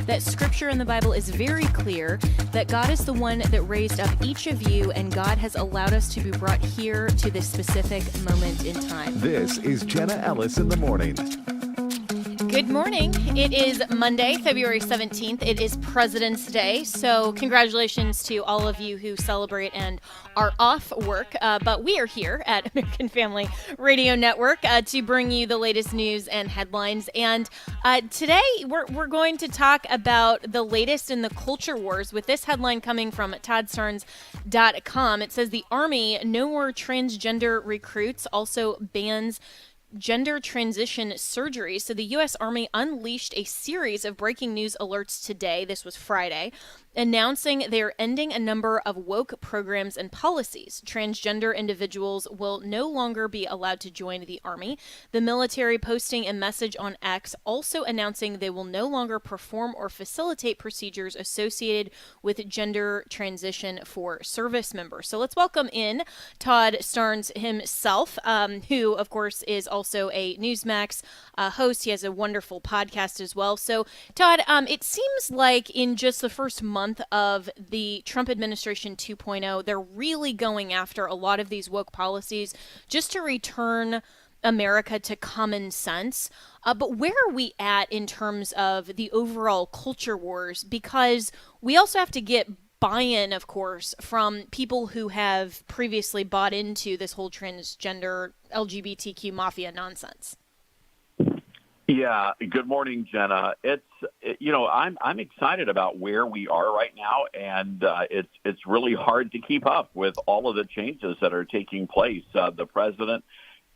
that scripture in the Bible is very clear that God is the one that raised up each of you, and God has allowed us to be brought here to this specific moment in time. This is Jenna Ellis in the morning. Good morning. It is Monday, February 17th. It is President's Day, so congratulations to all of you who celebrate and are off work. But we are here at American Family Radio Network to bring you the latest news and headlines. And today we're going to talk about the latest in the culture wars with this headline coming from toddstarnes.com. It says the Army, no more transgender recruits, also bans gender transition surgery. So the U.S. Army unleashed a series of breaking news alerts today, this was Friday, announcing they're ending a number of woke programs and policies. Transgender individuals will no longer be allowed to join the Army. The military posting a message on X also announcing they will no longer perform or facilitate procedures associated with gender transition for service members. So let's welcome in Todd Starnes himself, who, of course, is also a Newsmax host. He has a wonderful podcast as well. So, Todd, it seems like in just the first month of the Trump administration 2.0, they're really going after a lot of these woke policies just to return America to common sense. But where are we at in terms of the overall culture wars? Because we also have to get buy-in, of course, from people who have previously bought into this whole transgender LGBTQ mafia nonsense. Yeah. Good morning, Jenna. I'm excited about where we are right now, and it's really hard to keep up with all of the changes that are taking place. The president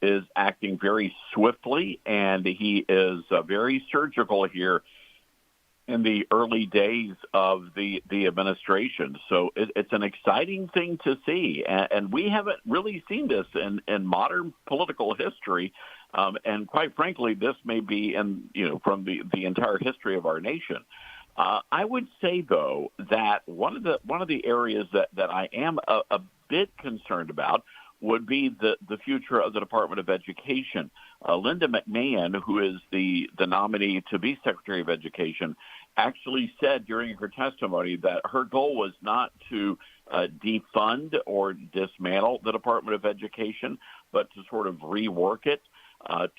is acting very swiftly, and he is very surgical here in the early days of the administration. So it's an exciting thing to see, and we haven't really seen this in modern political history. And quite frankly, this may be from the entire history of our nation. I would say, though, that one of the areas that I am a bit concerned about would be the future of the Department of Education. Linda McMahon, who is the nominee to be Secretary of Education, actually said during her testimony that her goal was not to defund or dismantle the Department of Education, but to sort of rework it,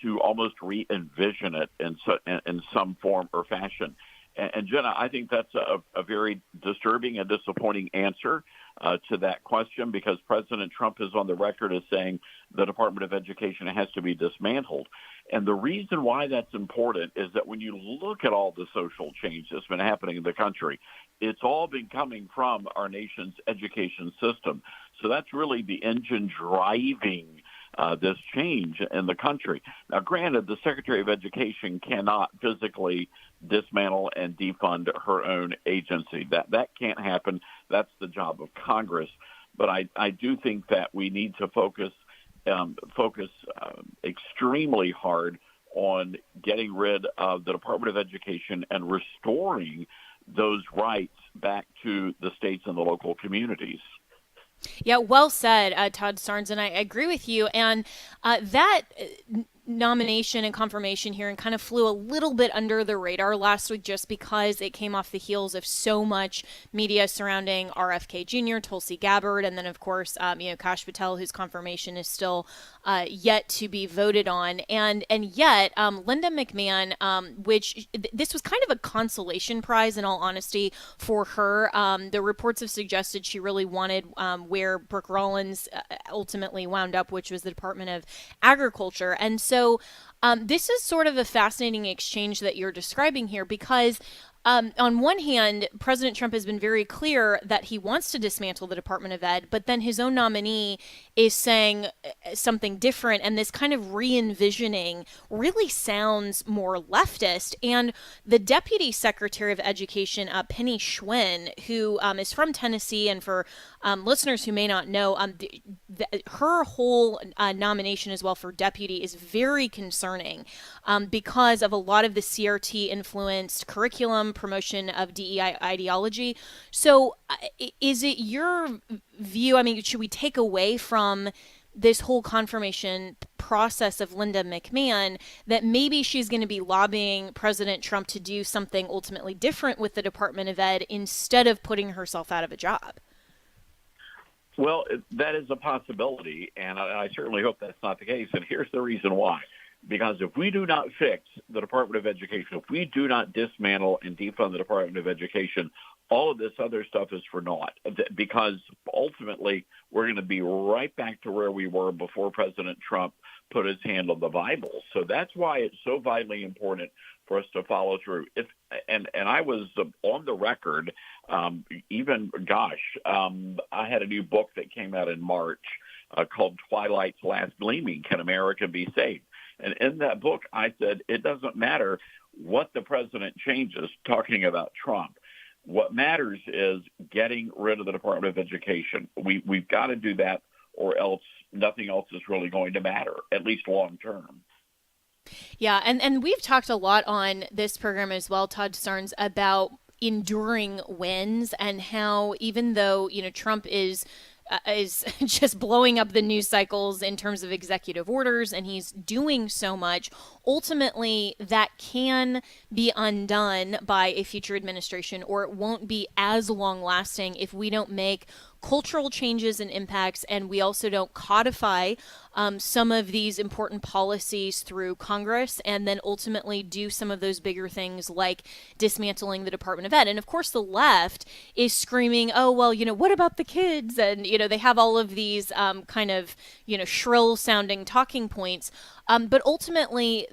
to almost re-envision it in some form or fashion. And Jenna, I think that's a very disturbing and disappointing answer to that question, because President Trump is on the record as saying the Department of Education has to be dismantled. And the reason why that's important is that when you look at all the social change that's been happening in the country, it's all been coming from our nation's education system. So that's really the engine driving this change in the country. Now, granted, the Secretary of Education cannot physically dismantle and defund her own agency. That can't happen. That's the job of Congress. But I do think that we need to focus extremely hard on getting rid of the Department of Education and restoring those rights back to the states and the local communities. Yeah, well said, Todd Starnes, and I agree with you. And that nomination and confirmation here and kind of flew a little bit under the radar last week just because it came off the heels of so much media surrounding RFK Jr., Tulsi Gabbard, and then, of course, Kash Patel, whose confirmation is still yet to be voted on. And yet, Linda McMahon, this was kind of a consolation prize, in all honesty, for her. The reports have suggested she really wanted where Brooke Rollins ultimately wound up, which was the Department of Agriculture. And so this is sort of a fascinating exchange that you're describing here, because on one hand, President Trump has been very clear that he wants to dismantle the Department of Ed, but then his own nominee is saying something different, and this kind of re-envisioning really sounds more leftist. And the Deputy Secretary of Education, Penny Schwinn, who is from Tennessee, and for listeners who may not know, her whole nomination as well for deputy is very concerning because of a lot of the CRT-influenced curriculum, promotion of DEI ideology. So is it your view, should we take away from this whole confirmation process of Linda McMahon, that maybe she's going to be lobbying President Trump to do something ultimately different with the Department of Ed instead of putting herself out of a job. Well, that is a possibility, and I certainly hope that's not the case. And here's the reason why. Because if we do not fix the Department of Education, if we do not dismantle and defund the Department of Education, all of this other stuff is for naught. Because ultimately, we're going to be right back to where we were before President Trump put his hand on the Bible. So that's why it's so vitally important for us to follow through. And I was on the record, I had a new book that came out in March called Twilight's Last Gleaming, Can America Be Saved? And in that book, I said, it doesn't matter what the president changes, talking about Trump. What matters is getting rid of the Department of Education. We've got to do that, or else nothing else is really going to matter, at least long term. Yeah, and we've talked a lot on this program as well, Todd Starnes, about enduring wins and how even though, Trump is just blowing up the news cycles in terms of executive orders, and he's doing so much. Ultimately, that can be undone by a future administration, or it won't be as long lasting if we don't make cultural changes and impacts, and we also don't codify some of these important policies through Congress, and then ultimately do some of those bigger things like dismantling the Department of Ed. And of course, the left is screaming, oh, well, what about the kids? And, they have all of these kind of, shrill sounding talking points. But ultimately,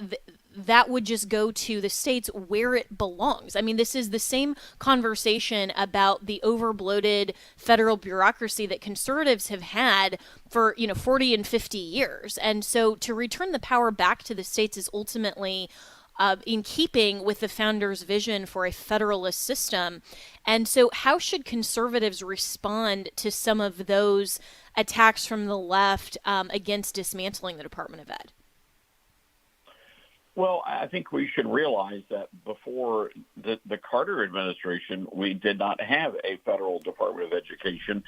that would just go to the states where it belongs. I mean, this is the same conversation about the overbloated federal bureaucracy that conservatives have had for, 40 and 50 years. And so to return the power back to the states is ultimately in keeping with the founders' vision for a federalist system. And so how should conservatives respond to some of those attacks from the left against dismantling the Department of Ed? Well, I think we should realize that before the Carter administration, we did not have a federal Department of Education.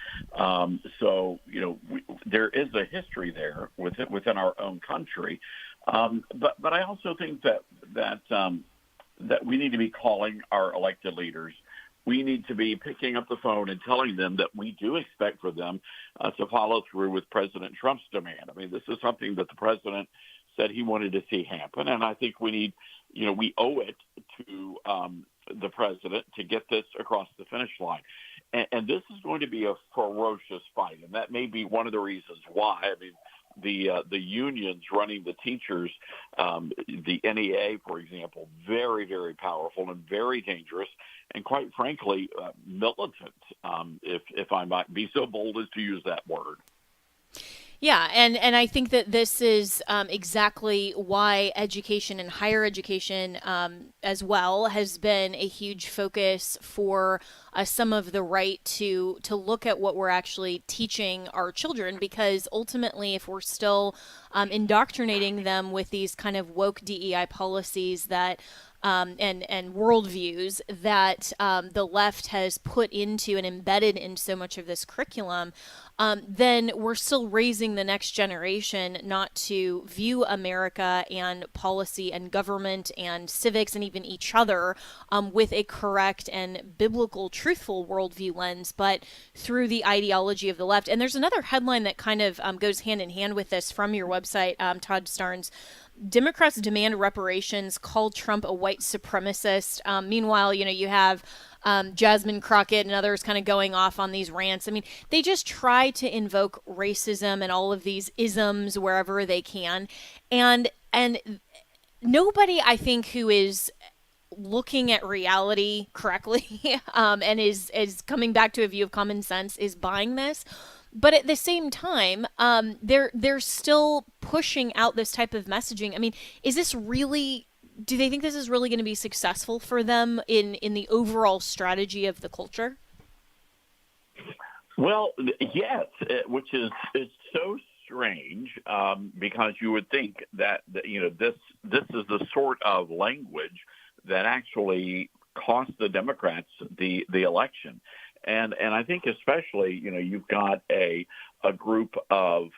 There is a history there within our own country. But I also think that we need to be calling our elected leaders. We need to be picking up the phone and telling them that we do expect for them to follow through with President Trump's demand. I mean, this is something that the president said he wanted to see happen, and I think we owe it to the president to get this across the finish line. And this is going to be a ferocious fight, and that may be one of the reasons why. I mean, the unions running the teachers, the NEA, for example, very, very powerful and very dangerous, and quite frankly, militant, if I might be so bold as to use that word. Yeah, and I think that this is exactly why education and higher education as well has been a huge focus for some of the right to look at what we're actually teaching our children, because ultimately if we're still indoctrinating them with these kind of woke DEI policies that and worldviews that the left has put into and embedded in so much of this curriculum, then we're still raising the next generation not to view America and policy and government and civics and even each other with a correct and biblical, truthful worldview lens, but through the ideology of the left. And there's another headline that kind of goes hand in hand with this from your website, Todd Starnes. Democrats demand reparations, call Trump a white supremacist. Meanwhile, you have Jasmine Crockett and others kind of going off on these rants. I mean, they just try to invoke racism and all of these isms wherever they can. And nobody, I think, who is looking at reality correctly and is coming back to a view of common sense is buying this. But at the same time, they're still pushing out this type of messaging. I mean, is this really? Do they think this is really going to be successful for them in the overall strategy of the culture? Well, yes, which is so strange because you would think that this is the sort of language that actually cost the Democrats the election. And I think especially, you've got a group of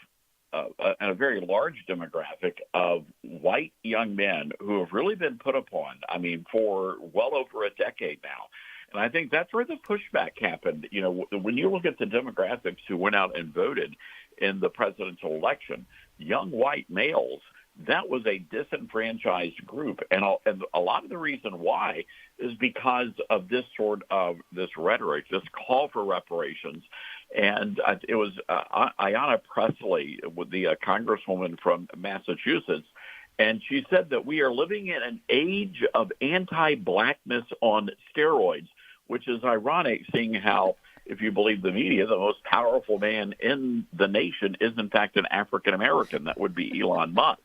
a very large demographic of white young men who have really been put upon, I mean, for well over a decade now. And I think that's where the pushback happened. You know, when you look at the demographics who went out and voted in the presidential election, young white males, that was a disenfranchised group. And a lot of the reason why is because of this sort of this rhetoric, this call for reparations. And it was Ayanna Pressley, the congresswoman from Massachusetts, and she said that we are living in an age of anti-blackness on steroids, which is ironic, seeing how, if you believe the media, the most powerful man in the nation is, in fact, an African-American. That would be Elon Musk,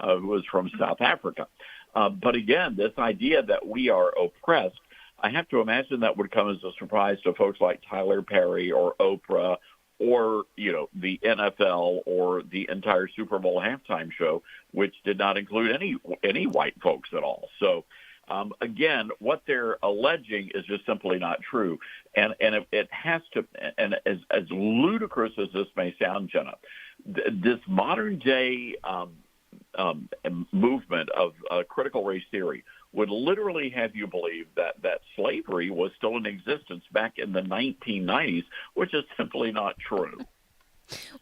who is from South Africa. But again, this idea that we are oppressed, I have to imagine that would come as a surprise to folks like Tyler Perry or Oprah or, you know, the NFL or the entire Super Bowl halftime show, which did not include any white folks at all. So, again, what they're alleging is just simply not true. And it has to, and as ludicrous as this may sound, Jenna, this modern day movement of critical race theory would literally have you believe that slavery was still in existence back in the 1990s, which is simply not true.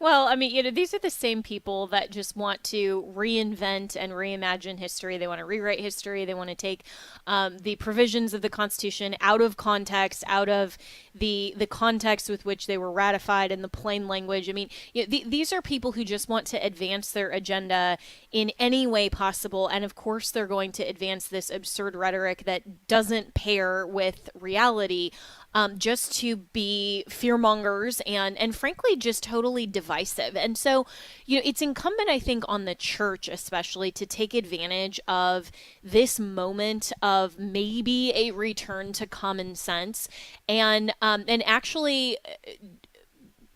Well, I mean, you know, these are the same people that just want to reinvent and reimagine history. They want to rewrite history. They want to take the provisions of the Constitution out of context, out of the context with which they were ratified in the plain language. I mean, you know, these are people who just want to advance their agenda in any way possible. And of course, they're going to advance this absurd rhetoric that doesn't pair with reality. Just to be fearmongers and frankly, just totally divisive. And so, you know, it's incumbent, I think, on the church especially to take advantage of this moment of maybe a return to common sense and actually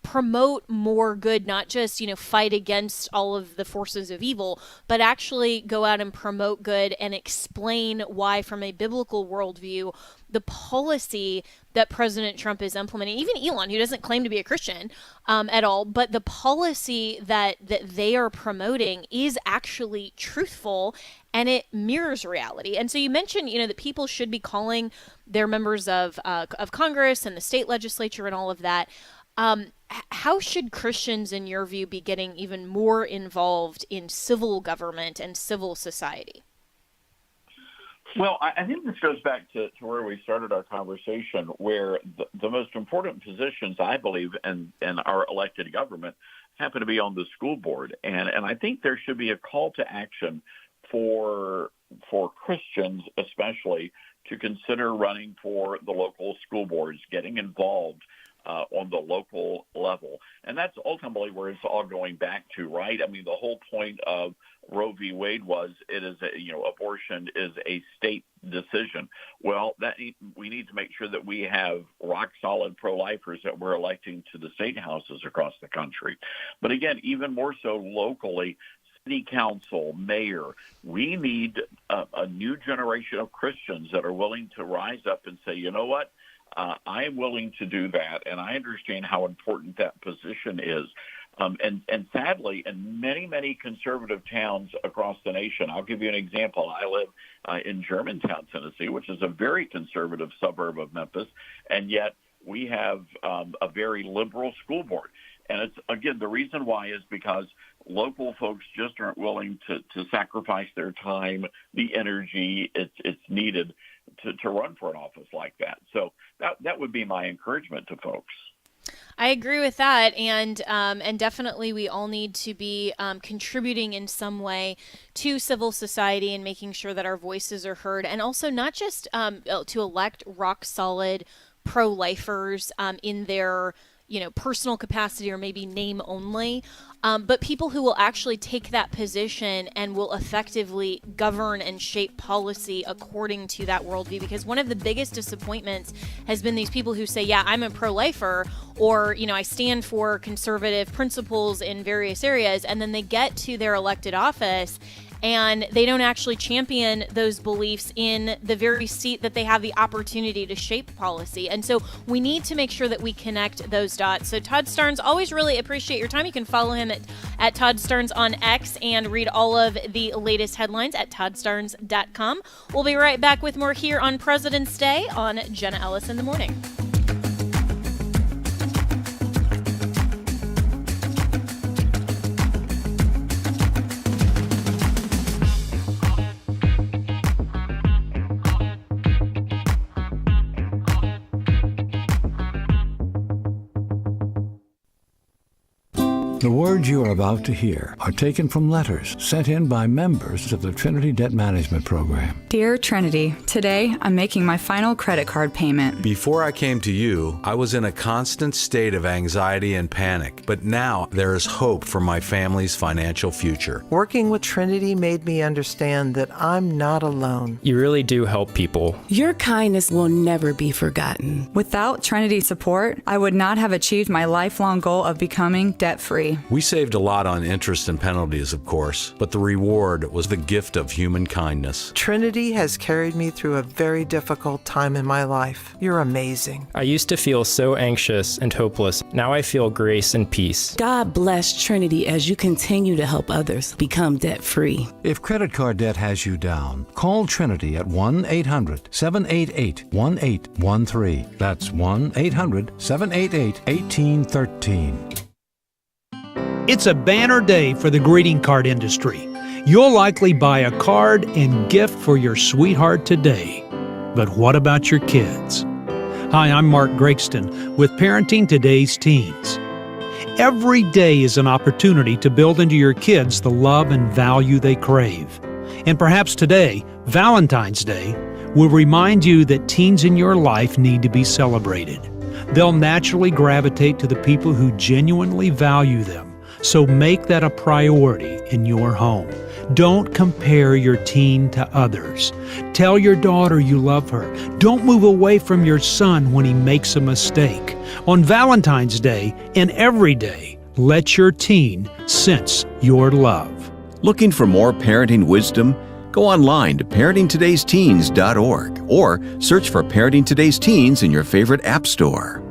promote more good, not just, you know, fight against all of the forces of evil, but actually go out and promote good and explain why, from a biblical worldview, the policy that President Trump is implementing, even Elon, who doesn't claim to be a Christian at all, but the policy that they are promoting is actually truthful and it mirrors reality. And so you mentioned, you know, that people should be calling their members of Congress and the state legislature and all of that. How should Christians, in your view, be getting even more involved in civil government and civil society? Well, I think this goes back to where we started our conversation, where the most important positions, I believe, in our elected government happen to be on the school board. And I think there should be a call to action for Christians, especially, to consider running for the local school boards, getting involved on the local level. And that's ultimately where it's all going back to, right? I mean, the whole point of Roe v. Wade was abortion is a state decision. Well, we need to make sure that we have rock-solid pro-lifers that we're electing to the state houses across the country. But again, even more so locally, city council, mayor, we need a new generation of Christians that are willing to rise up and say, you know what? I am willing to do that, and I understand how important that position is. And sadly, in many, many conservative towns across the nation, I'll give you an example. I live in Germantown, Tennessee, which is a very conservative suburb of Memphis, and yet we have a very liberal school board. And it's, again, the reason why is because local folks just aren't willing to sacrifice their time, the energy it's needed to run for an office like that. So that would be my encouragement to folks. I agree with that, and definitely we all need to be contributing in some way to civil society and making sure that our voices are heard, and also not just to elect rock solid pro-lifers in their personal capacity or maybe name only, but people who will actually take that position and will effectively govern and shape policy according to that worldview. Because one of the biggest disappointments has been these people who say, yeah, I'm a pro-lifer, or, I stand for conservative principles in various areas, and then they get to their elected office and they don't actually champion those beliefs in the very seat that they have the opportunity to shape policy. And so we need to make sure that we connect those dots. So Todd Starnes, always really appreciate your time. You can follow him at Todd Starnes on X and read all of the latest headlines at toddstarnes.com. We'll be right back with more here on President's Day on Jenna Ellis in the Morning. The words you are about to hear are taken from letters sent in by members of the Trinity Debt Management Program. Dear Trinity, today I'm making my final credit card payment. Before I came to you, I was in a constant state of anxiety and panic, but now there is hope for my family's financial future. Working with Trinity made me understand that I'm not alone. You really do help people. Your kindness will never be forgotten. Without Trinity's support, I would not have achieved my lifelong goal of becoming debt-free. We saved a lot on interest and penalties, of course, but the reward was the gift of human kindness. Trinity has carried me through a very difficult time in my life. You're amazing. I used to feel so anxious and hopeless. Now I feel grace and peace. God bless Trinity as you continue to help others become debt-free. If credit card debt has you down, call Trinity at 1-800-788-1813. That's 1-800-788-1813. It's a banner day for the greeting card industry. You'll likely buy a card and gift for your sweetheart today. But what about your kids? Hi, I'm Mark Gregston with Parenting Today's Teens. Every day is an opportunity to build into your kids the love and value they crave. And perhaps today, Valentine's Day, will remind you that teens in your life need to be celebrated. They'll naturally gravitate to the people who genuinely value them. So make that a priority in your home. Don't compare your teen to others. Tell your daughter you love her. Don't move away from your son when he makes a mistake. On Valentine's Day and every day, let your teen sense your love. Looking for more parenting wisdom? Go online to parentingtodaysteens.org or search for Parenting Today's Teens in your favorite app store.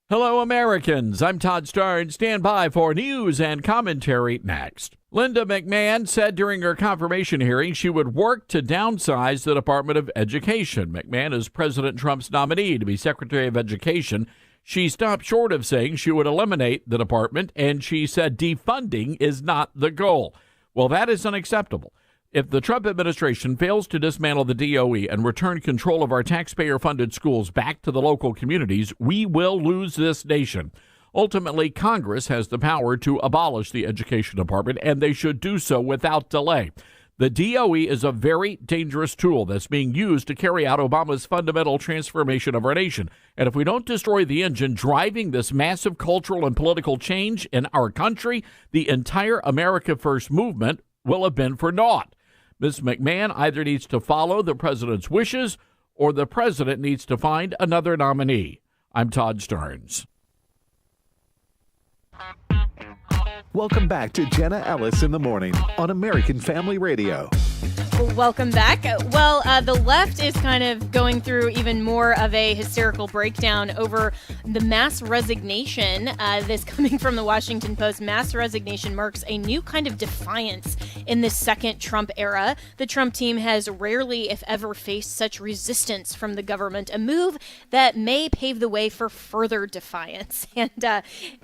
Hello, Americans. I'm Todd Starnes. Stand by for news and commentary next. Linda McMahon said during her confirmation hearing she would work to downsize the Department of Education. McMahon is President Trump's nominee to be Secretary of Education. She stopped short of saying she would eliminate the department, and she said defunding is not the goal. Well, that is unacceptable. If the Trump administration fails to dismantle the DOE and return control of our taxpayer-funded schools back to the local communities, we will lose this nation. Ultimately, Congress has the power to abolish the Education Department, and they should do so without delay. The DOE is a very dangerous tool that's being used to carry out Obama's fundamental transformation of our nation. And if we don't destroy the engine driving this massive cultural and political change in our country, the entire America First movement will have been for naught. Ms. McMahon either needs to follow the president's wishes or the president needs to find another nominee. I'm Todd Starnes. Welcome back to Jenna Ellis in the Morning on American Family Radio. Welcome back. Well, the left is kind of going through even more of a hysterical breakdown over the mass resignation. This coming from the Washington Post. Mass resignation marks a new kind of defiance in the second Trump era. The Trump team has rarely, if ever, faced such resistance from the government, a move that may pave the way for further defiance. And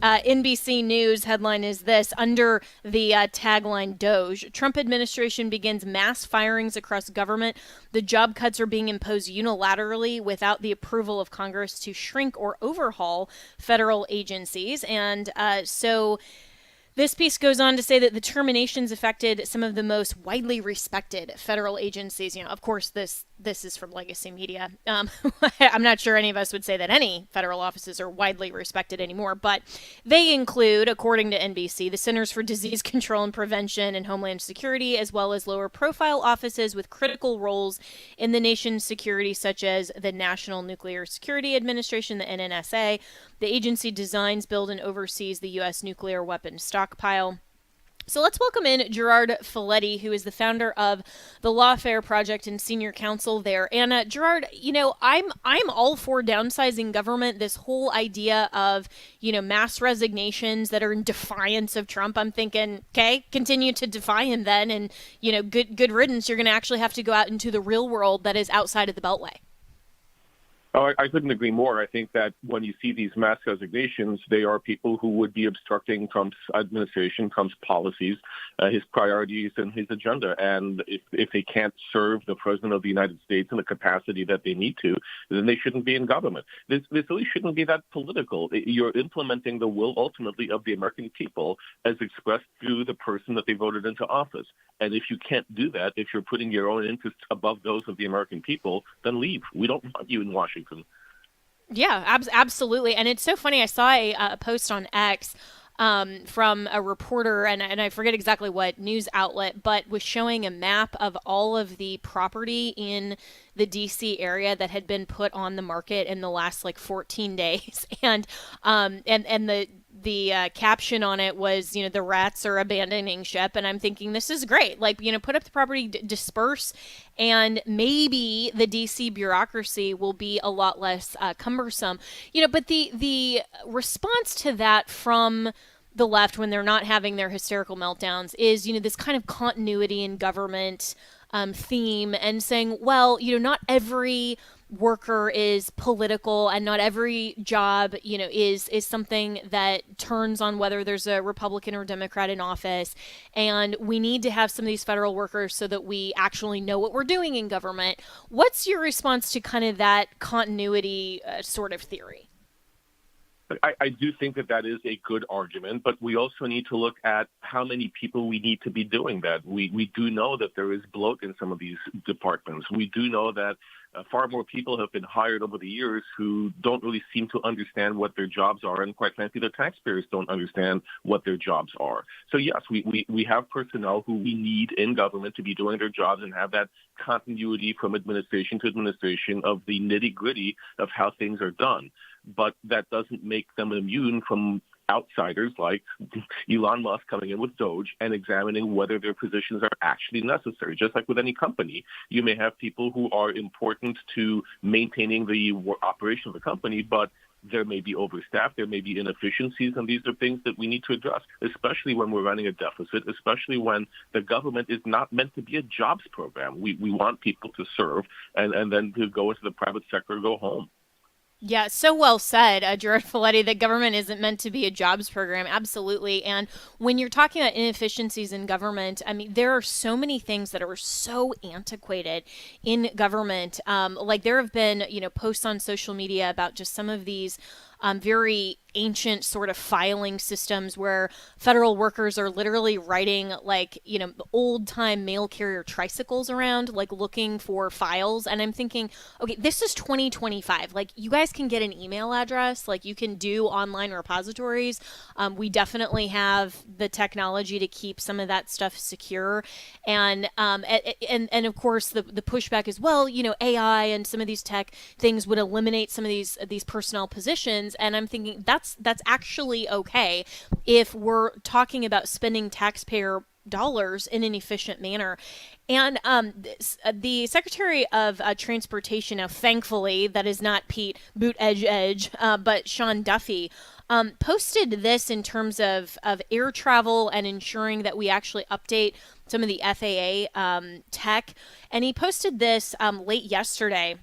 NBC News headline is this: under the tagline Doge, Trump administration begins mass firings across government. The job cuts are being imposed unilaterally without the approval of Congress to shrink or overhaul federal agencies. And so this piece goes on to say that the terminations affected some of the most widely respected federal agencies. You know, of course, this is from legacy media. I'm not sure any of us would say that any federal offices are widely respected anymore, but they include, according to NBC, the Centers for Disease Control and Prevention and Homeland Security, as well as lower profile offices with critical roles in the nation's security, such as the National Nuclear Security Administration, the NNSA. The agency designs, builds, and oversees the U.S. nuclear weapons stockpile. So let's welcome in Gerard Folletti, who is the founder of the Lawfare Project and senior counsel there. And Gerard, I'm all for downsizing government. This whole idea of mass resignations that are in defiance of Trump. I'm thinking, okay, continue to defy him then, and good riddance. You're going to actually have to go out into the real world that is outside of the Beltway. Oh, I couldn't agree more. I think that when you see these mass resignations, they are people who would be obstructing Trump's administration, Trump's policies, his priorities, and his agenda. And if they can't serve the president of the United States in the capacity that they need to, then they shouldn't be in government. This really shouldn't be that political. You're implementing the will ultimately of the American people as expressed through the person that they voted into office. And if you can't do that, if you're putting your own interests above those of the American people, then leave. We don't want you in Washington. Yeah, absolutely. And it's so funny. I saw a post on X from a reporter, and I forget exactly what news outlet, but was showing a map of all of the property in the DC area that had been put on the market in the last 14 days. And the caption on it was, the rats are abandoning ship. And I'm thinking, this is great. Put up the property, disperse, and maybe the DC bureaucracy will be a lot less cumbersome. But the response to that from the left when they're not having their hysterical meltdowns is, this kind of continuity in government theme, and saying, well, not every worker is political, and not every job, is something that turns on whether there's a Republican or Democrat in office. And we need to have some of these federal workers so that we actually know what we're doing in government. What's your response to kind of that continuity sort of theory? I do think that is a good argument, but we also need to look at how many people we need to be doing that. We do know that there is bloat in some of these departments. We do know that far more people have been hired over the years who don't really seem to understand what their jobs are, and quite frankly, the taxpayers don't understand what their jobs are. So yes, we have personnel who we need in government to be doing their jobs and have that continuity from administration to administration of the nitty-gritty of how things are done. But that doesn't make them immune from outsiders like Elon Musk coming in with Doge and examining whether their positions are actually necessary. Just like with any company, you may have people who are important to maintaining the operation of the company, but there may be overstaffed, there may be inefficiencies, and these are things that we need to address, especially when we're running a deficit, especially when the government is not meant to be a jobs program. We want people to serve and then to go into the private sector or go home. Yeah, so well said, Gerard Folletti, that government isn't meant to be a jobs program. Absolutely. And when you're talking about inefficiencies in government, I mean, there are so many things that are so antiquated in government. There have been, posts on social media about just some of these very ancient sort of filing systems where federal workers are literally riding old time mail carrier tricycles around, looking for files. And I'm thinking, okay, this is 2025. You guys can get an email address, you can do online repositories. We definitely have the technology to keep some of that stuff secure. And of course the pushback is, well, AI and some of these tech things would eliminate some of these personnel positions. And I'm thinking that's actually okay if we're talking about spending taxpayer dollars in an efficient manner. And the Secretary of Transportation, now thankfully that is not Pete Buttigieg, but Sean Duffy, posted this in terms of air travel and ensuring that we actually update some of the FAA tech. And he posted this late yesterday.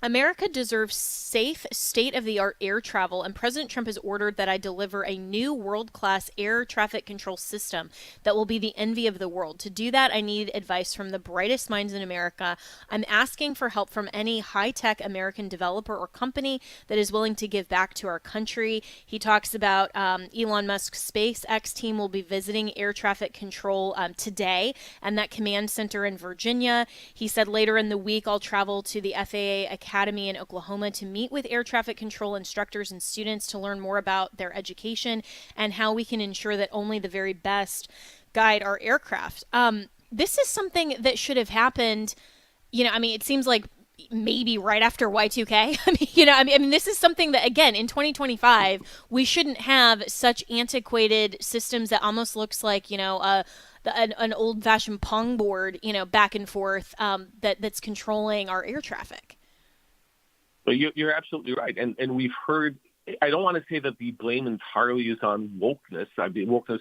America deserves safe, state-of-the-art air travel, and President Trump has ordered that I deliver a new world-class air traffic control system that will be the envy of the world. To do that, I need advice from the brightest minds in America. I'm asking for help from any high-tech American developer or company that is willing to give back to our country. He talks about Elon Musk's SpaceX team will be visiting air traffic control today, and that command center in Virginia. He said later in the week, I'll travel to the FAA Academy in Oklahoma to meet with air traffic control instructors and students to learn more about their education and how we can ensure that only the very best guide our aircraft. This is something that should have happened. It seems like maybe right after Y2K. I mean, this is something that, again, in 2025, we shouldn't have such antiquated systems that almost looks like, an old-fashioned Pong board, back and forth, that's controlling our air traffic. But you're absolutely right. And we've heard, I don't want to say that the blame entirely is on wokeness.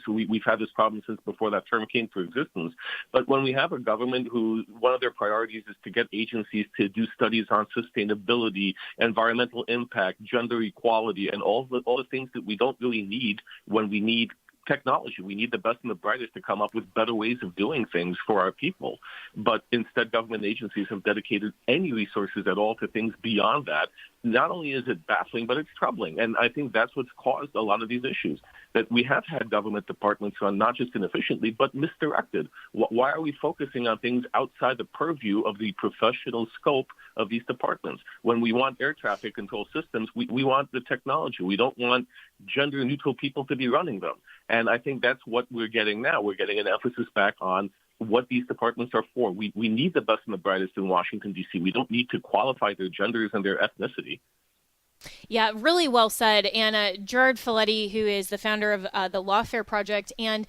We've had this problem since before that term came to existence. But when we have a government who one of their priorities is to get agencies to do studies on sustainability, environmental impact, gender equality, and all the things that we don't really need when we need technology. We need the best and the brightest to come up with better ways of doing things for our people. But instead, government agencies have dedicated any resources at all to things beyond that. Not only is it baffling, but it's troubling. And I think that's what's caused a lot of these issues, that we have had government departments run not just inefficiently, but misdirected. Why are we focusing on things outside the purview of the professional scope of these departments? When we want air traffic control systems, we want the technology. We don't want gender-neutral people to be running them. And I think that's what we're getting now. We're getting an emphasis back on what these departments are for. We need the best and the brightest in Washington, D.C. We don't need to qualify their genders and their ethnicity. Yeah, really well said. And Gerard Filletti, who is the founder of the Lawfare Project, and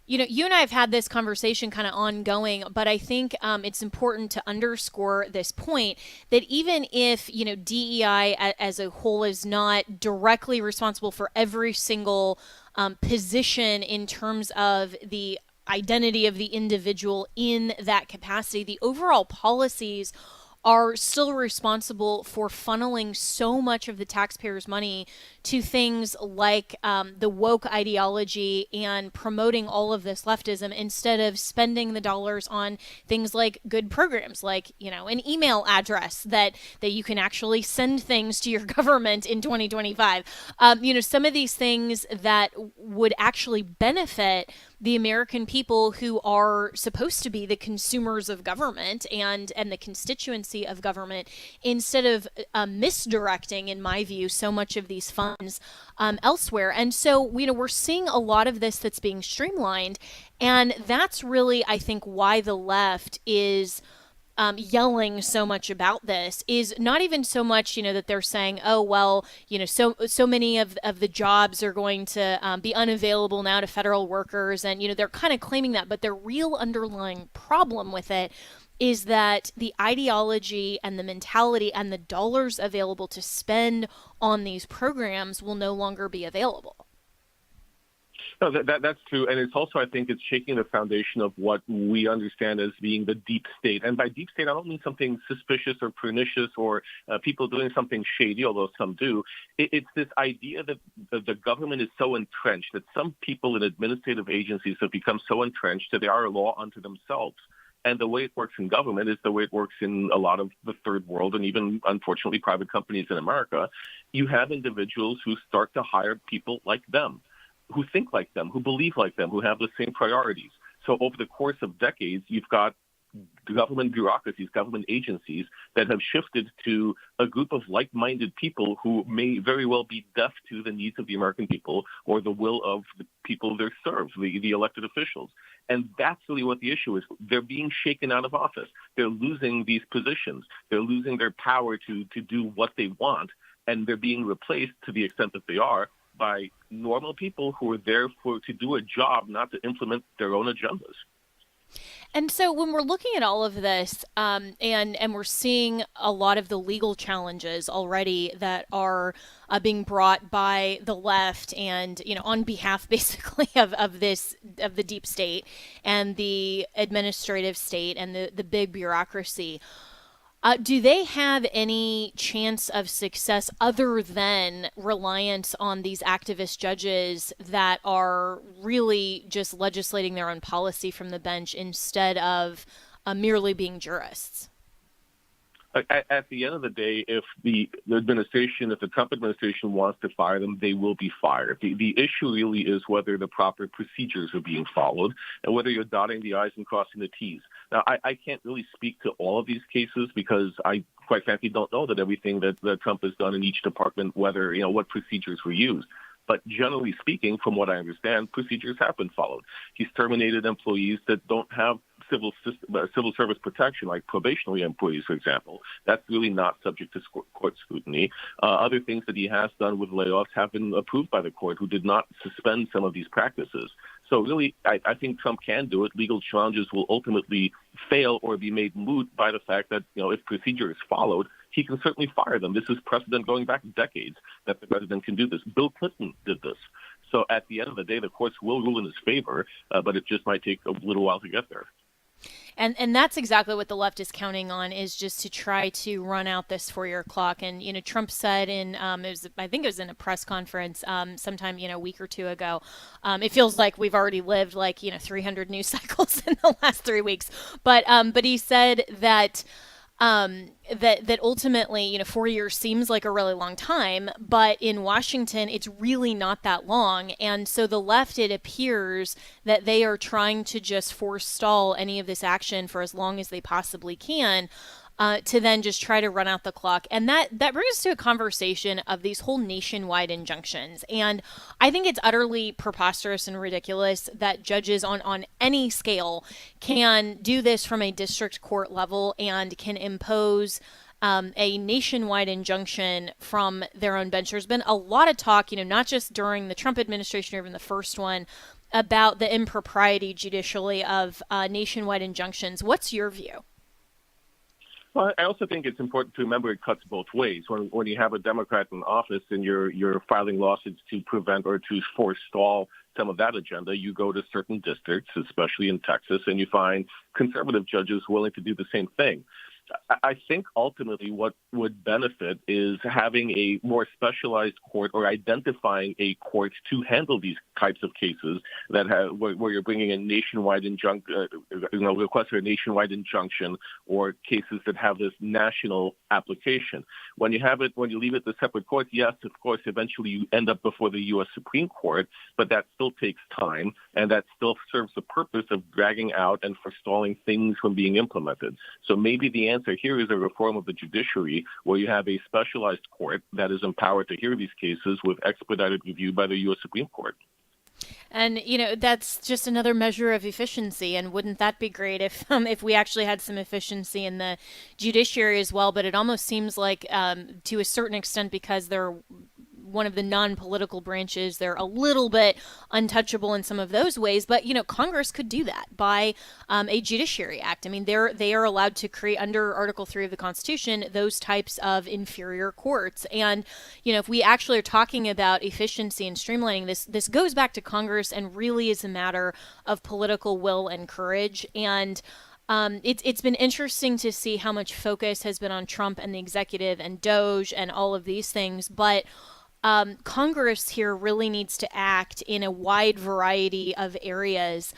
you and I have had this conversation kind of ongoing, but I think it's important to underscore this point that even if, DEI as a whole is not directly responsible for every single position in terms of the identity of the individual in that capacity, the overall policies are still responsible for funneling so much of the taxpayers' money to things like the woke ideology and promoting all of this leftism instead of spending the dollars on things like good programs, like, an email address that you can actually send things to your government in 2025. Some of these things that would actually benefit the American people who are supposed to be the consumers of government and the constituency of government, instead of misdirecting, in my view, so much of these funds elsewhere. And so, we're seeing a lot of this that's being streamlined. And that's really, I think, why the left is yelling so much about this, is not even so much, that they're saying, oh, well, so many of the jobs are going to be unavailable now to federal workers. And, they're kind of claiming that. But their real underlying problem with it is that the ideology and the mentality and the dollars available to spend on these programs will no longer be available. No, that's true. And it's also, I think, it's shaking the foundation of what we understand as being the deep state. And by deep state, I don't mean something suspicious or pernicious or people doing something shady, although some do. It's this idea that the government is so entrenched, that some people in administrative agencies have become so entrenched that they are a law unto themselves. And the way it works in government is the way it works in a lot of the third world and even, unfortunately, private companies in America. You have individuals who start to hire people like them, who think like them, who believe like them, who have the same priorities. So over the course of decades, you've got government bureaucracies, government agencies that have shifted to a group of like-minded people who may very well be deaf to the needs of the American people or the will of the people they serve, the elected officials. And that's really what the issue is. They're being shaken out of office. They're losing these positions. They're losing their power to do what they want, and they're being replaced, to the extent that they are, by normal people who are there to do a job, not to implement their own agendas. And so when we're looking at all of this, and we're seeing a lot of the legal challenges already that are being brought by the left, and on behalf basically of the deep state and the administrative state and the big bureaucracy. Do they have any chance of success other than reliance on these activist judges that are really just legislating their own policy from the bench instead of merely being jurists? At the end of the day, if the Trump administration wants to fire them, they will be fired. The issue really is whether the proper procedures are being followed and whether you're dotting the I's and crossing the T's. Now, I can't really speak to all of these cases because I, quite frankly, don't know that everything that Trump has done in each department, whether, what procedures were used. But generally speaking, from what I understand, procedures have been followed. He's terminated employees that don't have civil service protection, like probationary employees, for example. That's really not subject to court scrutiny. Other things that he has done with layoffs have been approved by the court, who did not suspend some of these practices. So really, I think Trump can do it. Legal challenges will ultimately fail or be made moot by the fact that, if procedure is followed, he can certainly fire them. This is precedent going back decades that the president can do this. Bill Clinton did this. So at the end of the day, the courts will rule in his favor, but it just might take a little while to get there. And that's exactly what the left is counting on, is just to try to run out this 4-year clock. And, Trump said I think it was in a press conference sometime, a week or two ago, it feels like we've already lived 300 news cycles in the last 3 weeks. But he said that that ultimately, 4 years seems like a really long time, but in Washington, it's really not that long. And so the left, it appears that they are trying to just forestall any of this action for as long as they possibly can, to then just try to run out the clock. And that brings us to a conversation of these whole nationwide injunctions. And I think it's utterly preposterous and ridiculous that judges on any scale can do this from a district court level and can impose a nationwide injunction from their own bench. There's been a lot of talk, not just during the Trump administration or even the first one, about the impropriety judicially of nationwide injunctions. What's your view? Well, I also think it's important to remember it cuts both ways. When you have a Democrat in office and you're filing lawsuits to prevent or to forestall some of that agenda, you go to certain districts, especially in Texas, and you find conservative judges willing to do the same thing. I think ultimately what would benefit is having a more specialized court or identifying a court to handle these types of cases that have where you're bringing a nationwide request for a nationwide injunction, or cases that have this national application. When you leave it to separate courts, yes, of course, eventually you end up before the U.S. Supreme Court, but that still takes time, and that still serves the purpose of dragging out and forestalling things from being implemented. So maybe the answer here is a reform of the judiciary, where you have a specialized court that is empowered to hear these cases with expedited review by the U.S. Supreme Court. And, that's just another measure of efficiency. And wouldn't that be great if we actually had some efficiency in the judiciary as well? But it almost seems like, to a certain extent, because they're one of the non-political branches, they're a little bit untouchable in some of those ways. But, Congress could do that by a judiciary act. I mean, they are allowed to create, under Article 3 of the Constitution, those types of inferior courts. And, if we actually are talking about efficiency and streamlining, this goes back to Congress and really is a matter of political will and courage. And it's been interesting to see how much focus has been on Trump and the executive and DOJ and all of these things. But Congress here really needs to act in a wide variety of areas.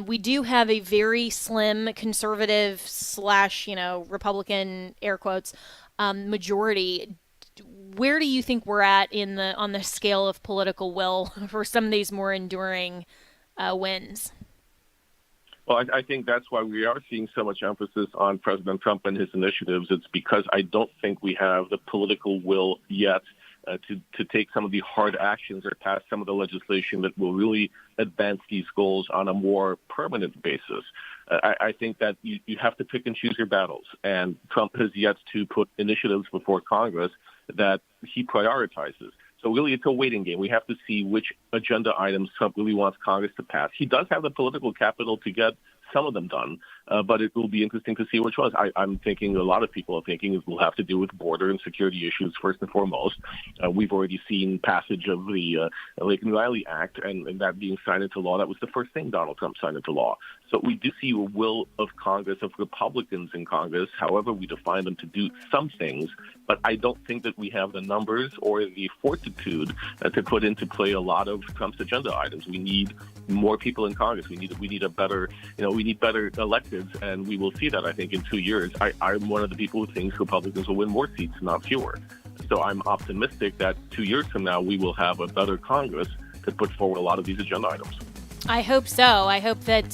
We do have a very slim conservative / Republican, air quotes, majority. Where do you think we're at on the scale of political will for some of these more enduring wins? Well, I think that's why we are seeing so much emphasis on President Trump and his initiatives. It's because I don't think we have the political will yet to take some of the hard actions or pass some of the legislation that will really advance these goals on a more permanent basis. I think that you have to pick and choose your battles, and Trump has yet to put initiatives before Congress that he prioritizes. So really, it's a waiting game. We have to see which agenda items Trump really wants Congress to pass. He does have the political capital to get some of them done, but it will be interesting to see which ones. I'm thinking, a lot of people are thinking it will have to do with border and security issues first and foremost. We've already seen passage of the Lincoln-Riley Act, and that being signed into law. That was the first thing Donald Trump signed into law. So we do see a will of Congress, of Republicans in Congress, however we define them, to do some things. But I don't think that we have the numbers or the fortitude to put into play a lot of Trump's agenda items. We need more people in Congress. We need a better, we need better electives, and we will see that, I think, in 2 years. I'm one of the people who thinks Republicans will win more seats, not fewer. So I'm optimistic that 2 years from now we will have a better Congress to put forward a lot of these agenda items. I hope so. I hope that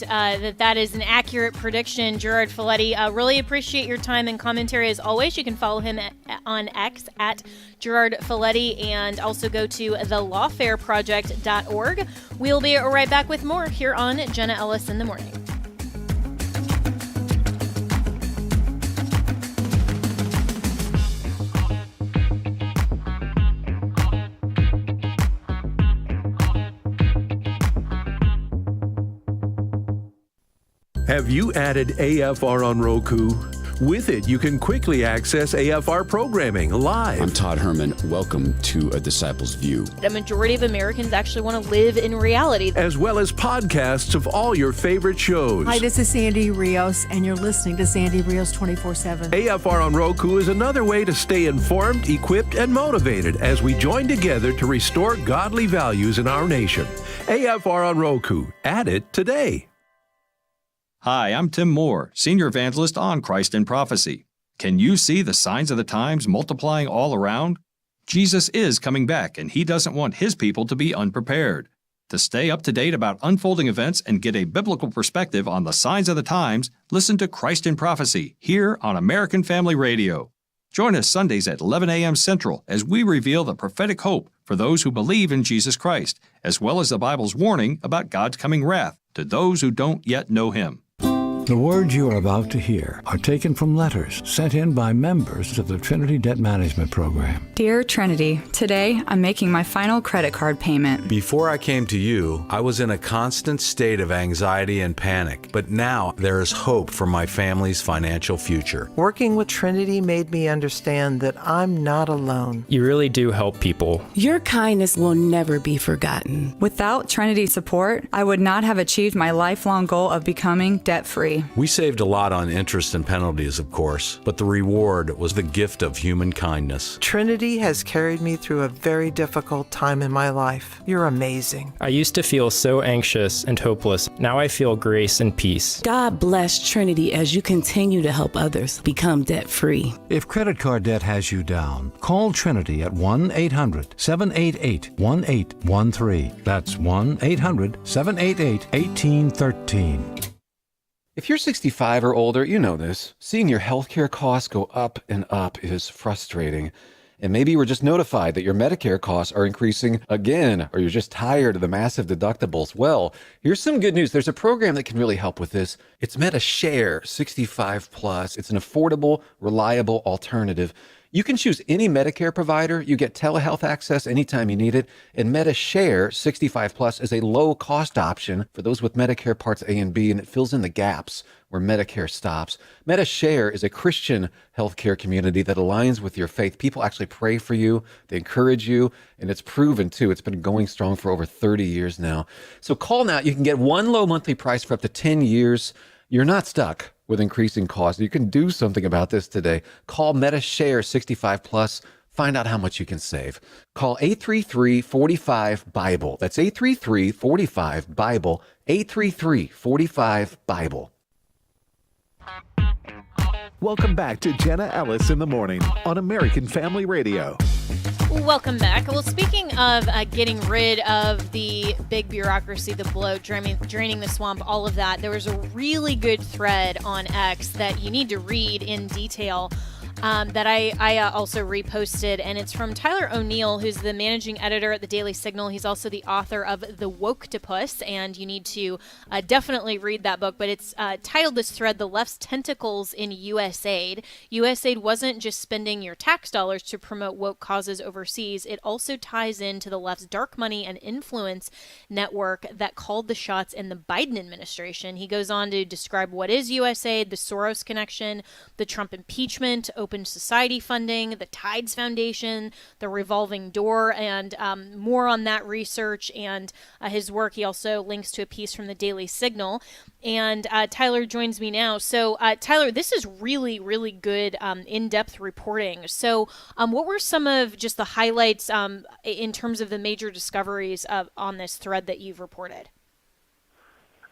that is an accurate prediction. Gerard Filitti, really appreciate your time and commentary as always. You can follow him on X at Gerard Filitti, and also go to thelawfareproject.org. We'll be right back with more here on Jenna Ellis in the Morning. Have you added AFR on Roku? With it, you can quickly access AFR programming live. I'm Todd Herman. Welcome to A Disciple's View. A majority of Americans actually want to live in reality. As well as podcasts of all your favorite shows. Hi, this is Sandy Rios, and you're listening to Sandy Rios 24/7. AFR on Roku is another way to stay informed, equipped, and motivated as we join together to restore godly values in our nation. AFR on Roku. Add it today. Hi, I'm Tim Moore, Senior Evangelist on Christ in Prophecy. Can you see the signs of the times multiplying all around? Jesus is coming back, and He doesn't want His people to be unprepared. To stay up to date about unfolding events and get a biblical perspective on the signs of the times, listen to Christ in Prophecy here on American Family Radio. Join us Sundays at 11 a.m. Central as we reveal the prophetic hope for those who believe in Jesus Christ, as well as the Bible's warning about God's coming wrath to those who don't yet know Him. The words you are about to hear are taken from letters sent in by members of the Trinity Debt Management Program. Dear Trinity, today I'm making my final credit card payment. Before I came to you, I was in a constant state of anxiety and panic, but now there is hope for my family's financial future. Working with Trinity made me understand that I'm not alone. You really do help people. Your kindness will never be forgotten. Without Trinity support, I would not have achieved my lifelong goal of becoming debt-free. We saved a lot on interest and penalties, of course, but the reward was the gift of human kindness. Trinity has carried me through a very difficult time in my life. You're amazing. I used to feel so anxious and hopeless. Now I feel grace and peace. God bless Trinity as you continue to help others become debt-free. If credit card debt has you down, call Trinity at 1-800-788-1813. That's 1-800-788-1813. If you're 65 or older, you know this. Seeing your healthcare costs go up and up is frustrating. And maybe you were just notified that your Medicare costs are increasing again, or you're just tired of the massive deductibles. Well, here's some good news. There's a program that can really help with this. It's MediShare 65 Plus. It's an affordable, reliable alternative. You can choose any Medicare provider. You get telehealth access anytime you need it. And MediShare 65 Plus is a low-cost option for those with Medicare Parts A and B, and it fills in the gaps where Medicare stops. MediShare is a Christian healthcare community that aligns with your faith. People actually pray for you. They encourage you, and it's proven, too. It's been going strong for over 30 years now. So call now. You can get one low monthly price for up to 10 years. You're not stuck with increasing costs. You can do something about this today. Call MediShare 65 Plus. Find out how much you can save. Call 833-45-BIBLE. That's 833-45-BIBLE. 833-45-BIBLE. Welcome back to Jenna Ellis in the Morning on American Family Radio. Welcome back. Well, speaking of getting rid of the big bureaucracy, the bloat, draining the swamp, all of that, there was a really good thread on X that you need to read in detail that I also reposted, and it's from Tyler O'Neill, who's the managing editor at the Daily Signal. He's also the author of The Woke-topus, and you need to definitely read that book, but it's titled, this thread, The Left's Tentacles in USAID. USAID wasn't just spending your tax dollars to promote woke causes overseas, it also ties into the left's dark money and influence network that called the shots in the Biden administration. He goes on to describe what is USAID, the Soros connection, the Trump impeachment, Open Society funding, the Tides Foundation, the Revolving Door, and more on that research and his work. He also links to a piece from the Daily Signal. And Tyler joins me now. So, Tyler, this is really, really good in-depth reporting. So what were some of just the highlights in terms of the major discoveries on this thread that you've reported?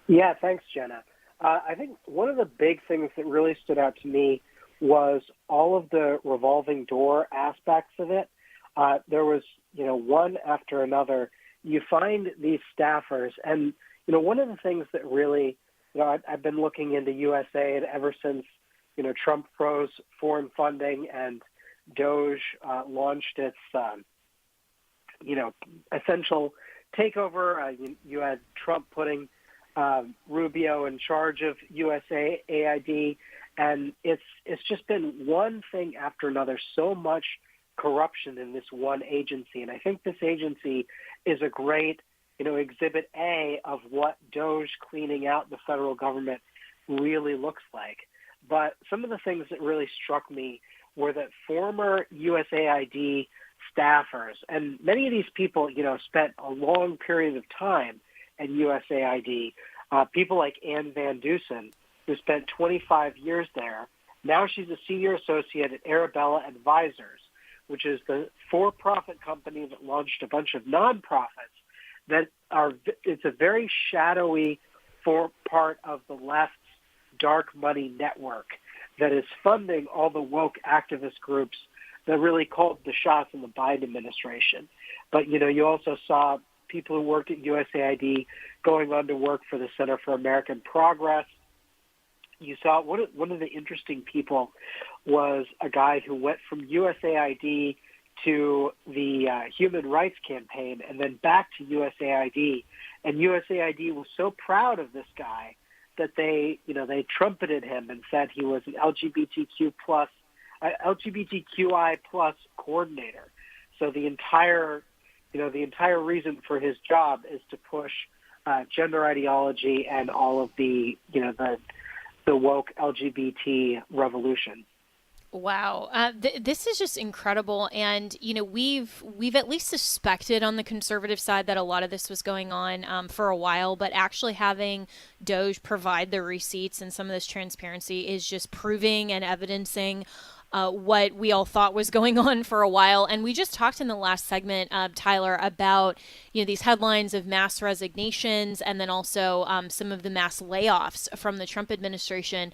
Yeah, thanks, Jenna. I think one of the big things that really stood out to me was all of the revolving door aspects of it. There was, one after another. You find these staffers, and, one of the things that really, I've been looking into USAID ever since, Trump froze foreign funding and DOJ launched its, essential takeover. You had Trump putting Rubio in charge of USAID. And it's just been one thing after another, so much corruption in this one agency. And I think this agency is a great, exhibit A of what DOJ cleaning out the federal government really looks like. But some of the things that really struck me were that former USAID staffers, and many of these people, spent a long period of time at USAID. People like Ann Van Dusen, who spent 25 years there. Now she's a senior associate at Arabella Advisors, which is the for-profit company that launched a bunch of nonprofits it's a very shadowy part of the left's dark money network that is funding all the woke activist groups that really called the shots in the Biden administration. But, you also saw people who worked at USAID going on to work for the Center for American Progress. You saw one of the interesting people was a guy who went from USAID to the Human Rights Campaign and then back to USAID. And USAID was so proud of this guy that they trumpeted him and said he was an LGBTQI plus coordinator. So the entire reason for his job is to push gender ideology and all of the woke LGBT revolution. Wow, this is just incredible, and we've at least suspected on the conservative side that a lot of this was going on for a while, but actually having Doge provide the receipts and some of this transparency is just proving and evidencing what we all thought was going on for a while. And we just talked in the last segment, Tyler, about these headlines of mass resignations and then also some of the mass layoffs from the Trump administration.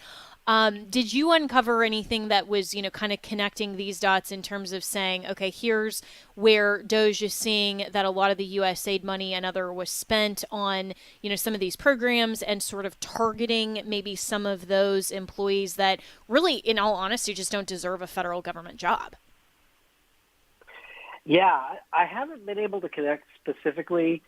Did you uncover anything that was, kind of connecting these dots in terms of saying, okay, here's where Doge is seeing that a lot of the USAID money and other was spent on, some of these programs and sort of targeting maybe some of those employees that really, in all honesty, just don't deserve a federal government job? Yeah, I haven't been able to connect specifically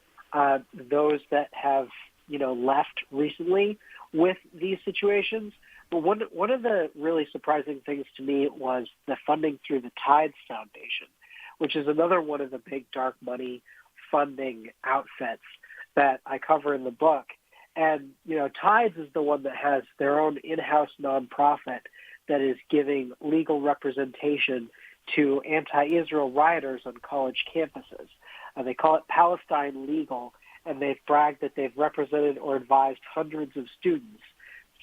those that have, left recently with these situations. But one of the really surprising things to me was the funding through the Tides Foundation, which is another one of the big dark money funding outfits that I cover in the book. And, Tides is the one that has their own in-house nonprofit that is giving legal representation to anti-Israel rioters on college campuses. They call it Palestine Legal, and they've bragged that they've represented or advised hundreds of students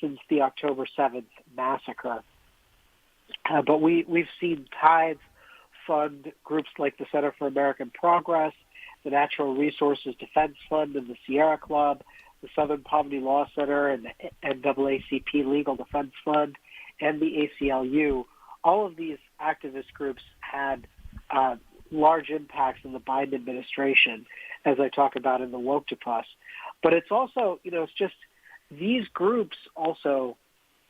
since the October 7th massacre. But we've seen Tides fund groups like the Center for American Progress, the Natural Resources Defense Fund and the Sierra Club, the Southern Poverty Law Center and the NAACP Legal Defense Fund, and the ACLU. All of these activist groups had large impacts in the Biden administration, as I talk about in the Woke-to-Plus. But it's also, it's just these groups also,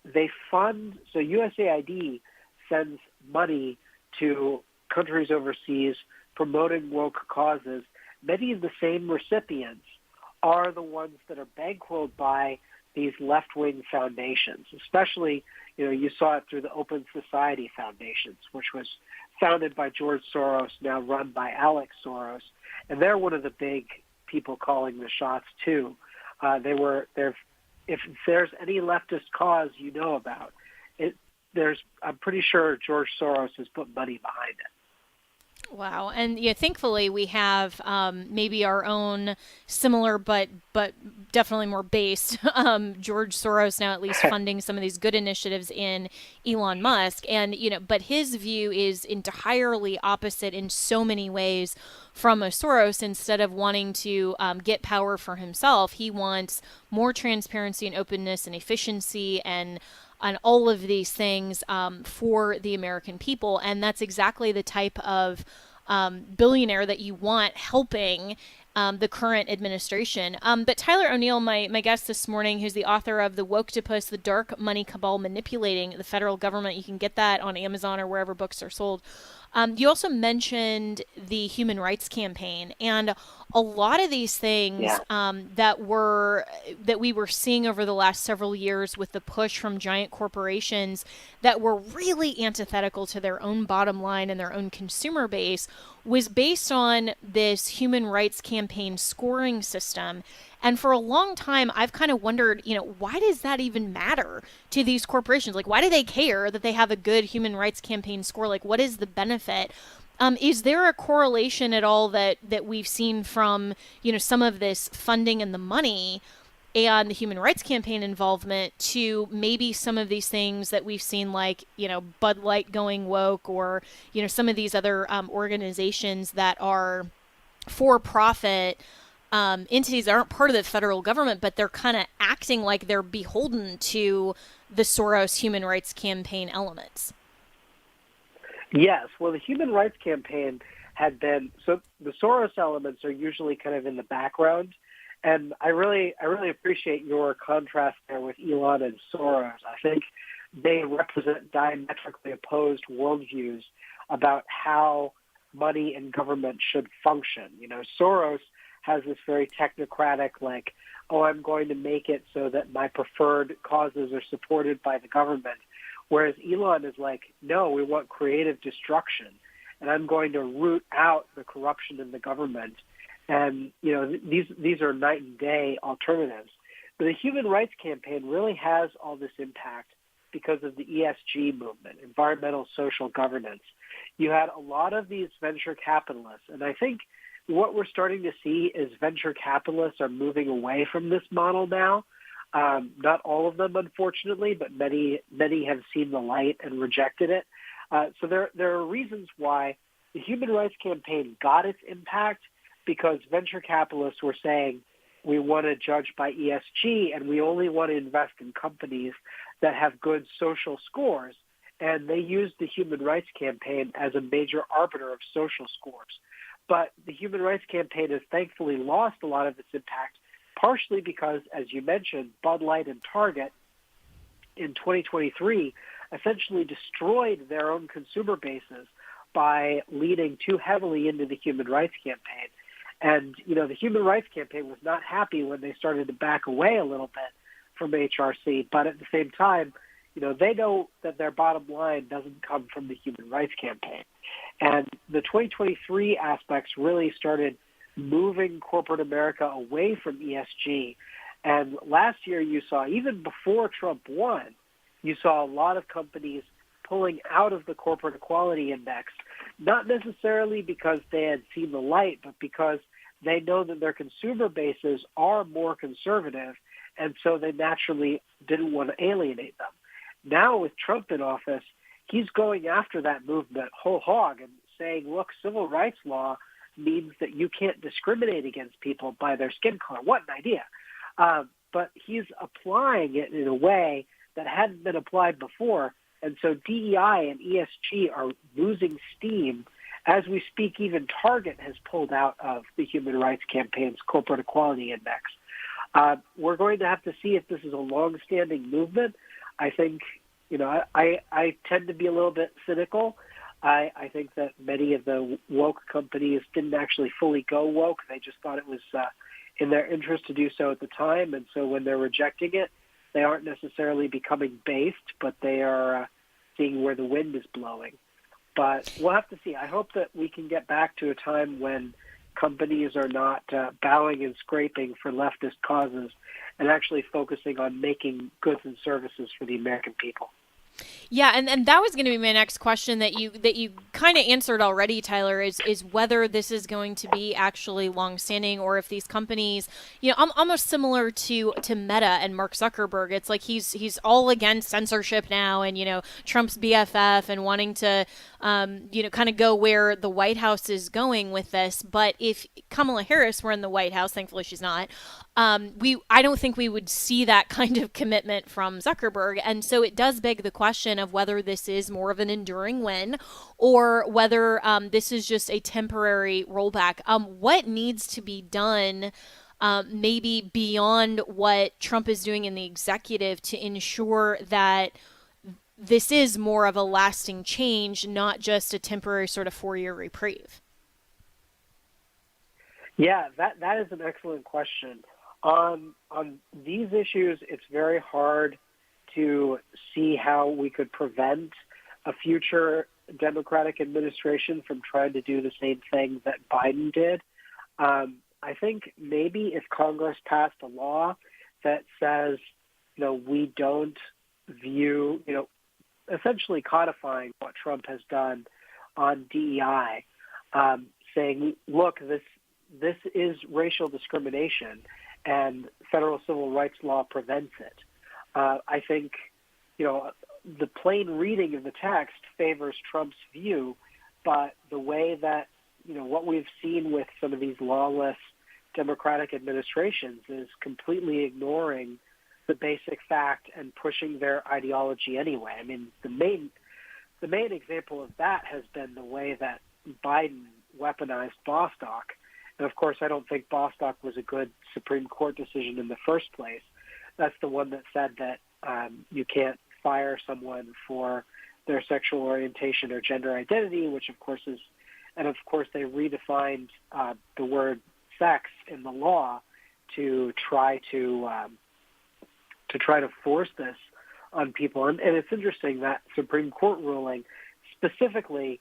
they fund, so USAID sends money to countries overseas promoting woke causes. Many of the same recipients are the ones that are bankrolled by these left-wing foundations, especially, you saw it through the Open Society Foundations, which was founded by George Soros, now run by Alex Soros. And they're one of the big people calling the shots, too. If there's any leftist cause you know about, I'm pretty sure George Soros has put money behind it. Wow. And thankfully we have maybe our own similar but definitely more based George Soros now at least funding some of these good initiatives in Elon Musk. And, but his view is entirely opposite in so many ways from a Soros. Instead of wanting to get power for himself, he wants more transparency and openness and efficiency and all of these things for the American people. And that's exactly the type of billionaire that you want helping the current administration. But Tyler O'Neill, my guest this morning, who's the author of The Woke-to-Puss, The Dark Money Cabal Manipulating the Federal Government. You can get that on Amazon or wherever books are sold. You also mentioned the Human Rights Campaign, and a lot of these things that we were seeing over the last several years with the push from giant corporations that were really antithetical to their own bottom line and their own consumer base was based on this Human Rights Campaign scoring system. And for a long time, I've kind of wondered, why does that even matter to these corporations? Like, why do they care that they have a good human rights campaign score? Like, what is the benefit? Is there a correlation at all that we've seen from, some of this funding and the money and the human rights campaign involvement to maybe some of these things that we've seen, like, Bud Light going woke, or, some of these other organizations that are for-profit entities that aren't part of the federal government, but they're kind of acting like they're beholden to the Soros human rights campaign elements? Yes. Well, the human rights campaign had been, so the Soros elements are usually kind of in the background. And I really appreciate your contrast there with Elon and Soros. I think they represent diametrically opposed worldviews about how money and government should function. Soros has this very technocratic, like, oh, I'm going to make it so that my preferred causes are supported by the government. Whereas Elon is like, no, we want creative destruction, and I'm going to root out the corruption in the government. And, these are night and day alternatives. But the human rights campaign really has all this impact because of the ESG movement, environmental social governance. You had a lot of these venture capitalists, and I think what we're starting to see is venture capitalists are moving away from this model now. Not all of them, unfortunately, but many have seen the light and rejected it. So there are reasons why the human rights campaign got its impact, because venture capitalists were saying, we want to judge by ESG, and we only want to invest in companies that have good social scores. And they used the human rights campaign as a major arbiter of social scores. But the human rights campaign has thankfully lost a lot of its impact, partially because, as you mentioned, Bud Light and Target in 2023 essentially destroyed their own consumer bases by leaning too heavily into the human rights campaign. And, the human rights campaign was not happy when they started to back away a little bit from HRC, but at the same time, they know that their bottom line doesn't come from the human rights campaign. And the 2023 aspects really started moving corporate America away from ESG. And last year you saw, even before Trump won, you saw a lot of companies pulling out of the Corporate Equality Index, not necessarily because they had seen the light, but because they know that their consumer bases are more conservative, and so they naturally didn't want to alienate them. Now with Trump in office, he's going after that movement whole hog and saying, look, civil rights law means that you can't discriminate against people by their skin color. What an idea. But he's applying it in a way that hadn't been applied before. And so DEI and ESG are losing steam. As we speak, even Target has pulled out of the Human Rights Campaign's Corporate Equality Index. We're going to have to see if this is a long-standing movement. I think, I tend to be a little bit cynical. I think that many of the woke companies didn't actually fully go woke. They just thought it was in their interest to do so at the time. And so when they're rejecting it, they aren't necessarily becoming based, but they are seeing where the wind is blowing. But we'll have to see. I hope that we can get back to a time when companies are not bowing and scraping for leftist causes and actually focusing on making goods and services for the American people. Yeah, and that was going to be my next question that you kind of answered already, Tyler, is whether this is going to be actually longstanding, or if these companies, almost similar to Meta and Mark Zuckerberg. It's like he's all against censorship now, and Trump's BFF, and wanting to kind of go where the White House is going with this. But if Kamala Harris were in the White House, thankfully she's not, I don't think we would see that kind of commitment from Zuckerberg. And so it does beg the question of whether this is more of an enduring win, or whether this is just a temporary rollback. What needs to be done, maybe beyond what Trump is doing in the executive, to ensure that this is more of a lasting change, not just a temporary sort of 4-year reprieve? Yeah, that is an excellent question. On these issues, it's very hard to see how we could prevent a future Democratic administration from trying to do the same thing that Biden did. I think maybe if Congress passed a law that says, we don't view, essentially codifying what Trump has done on DEI, saying, look, this is racial discrimination, and federal civil rights law prevents it. I think, the plain reading of the text favors Trump's view, but the way that, what we've seen with some of these lawless Democratic administrations is completely ignoring the basic fact and pushing their ideology anyway. I mean, the main example of that has been the way that Biden weaponized Bostock. And of course, I don't think Bostock was a good Supreme Court decision in the first place. That's the one that said that you can't fire someone for their sexual orientation or gender identity, which of course is, and of course they redefined the word sex in the law to try to force this on people. And it's interesting that Supreme Court ruling, specifically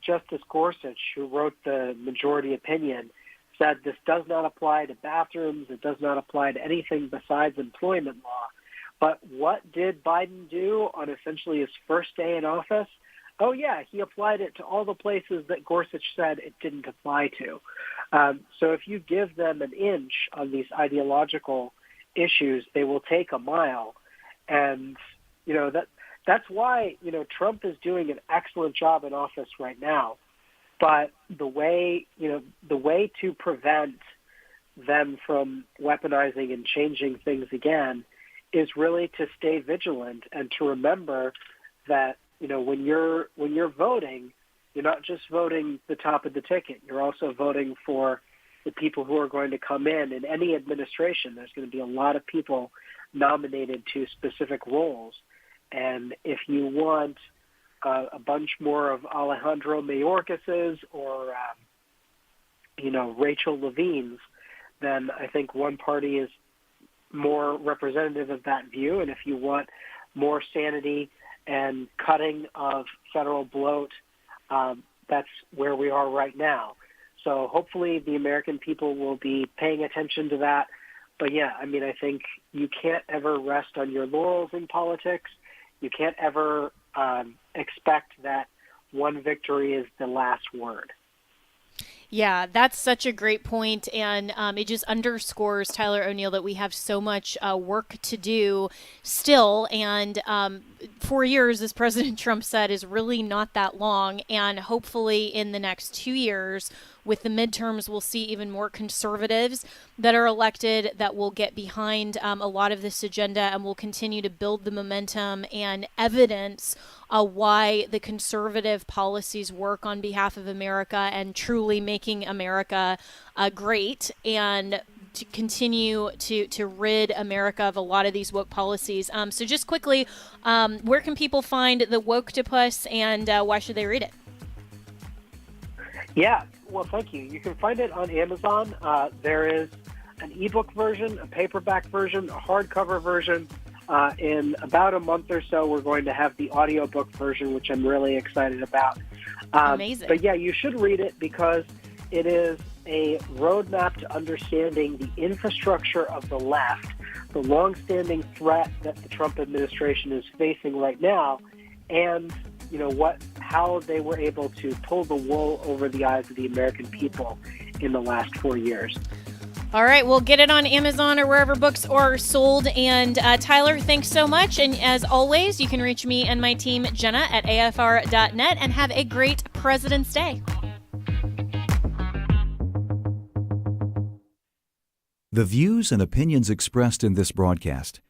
Justice Gorsuch, who wrote the majority opinion, said this does not apply to bathrooms, it does not apply to anything besides employment law. But what did Biden do on essentially his first day in office? Oh, yeah, he applied it to all the places that Gorsuch said it didn't apply to. So if you give them an inch on these ideological issues, they will take a mile. And, that's why, Trump is doing an excellent job in office right now. But the way to prevent them from weaponizing and changing things again is really to stay vigilant and to remember that, when you're voting, you're not just voting the top of the ticket. You're also voting for the people who are going to come in. In any administration, there's going to be a lot of people nominated to specific roles. And if you want a bunch more of Alejandro Mayorkas's or, Rachel Levine's, then I think one party is more representative of that view. And if you want more sanity and cutting of federal bloat, that's where we are right now. So hopefully the American people will be paying attention to that. But yeah, I mean, I think you can't ever rest on your laurels in politics. You can't ever expect that one victory is the last word. Yeah, that's such a great point, and it just underscores, Tyler O'Neill, that we have so much work to do still, and 4 years, as President Trump said, is really not that long, and hopefully in the next 2 years, with the midterms, we'll see even more conservatives that are elected that will get behind a lot of this agenda and will continue to build the momentum and evidence why the conservative policies work on behalf of America and truly making America great, and to continue to rid America of a lot of these woke policies. So just quickly, where can people find the Woke-topus, and why should they read it? Yeah, well, thank you. You can find it on Amazon. There is an ebook version, a paperback version, a hardcover version. In about a month or so, we're going to have the audiobook version, which I'm really excited about. Amazing. But yeah, you should read it because it is a roadmap to understanding the infrastructure of the left, the longstanding threat that the Trump administration is facing right now, and how they were able to pull the wool over the eyes of the American people in the last 4 years. All right, we'll get it on Amazon or wherever books are sold. And Tyler, thanks so much. And as always, you can reach me and my team, Jenna, at afr.net, and have a great President's Day. The views and opinions expressed in this broadcast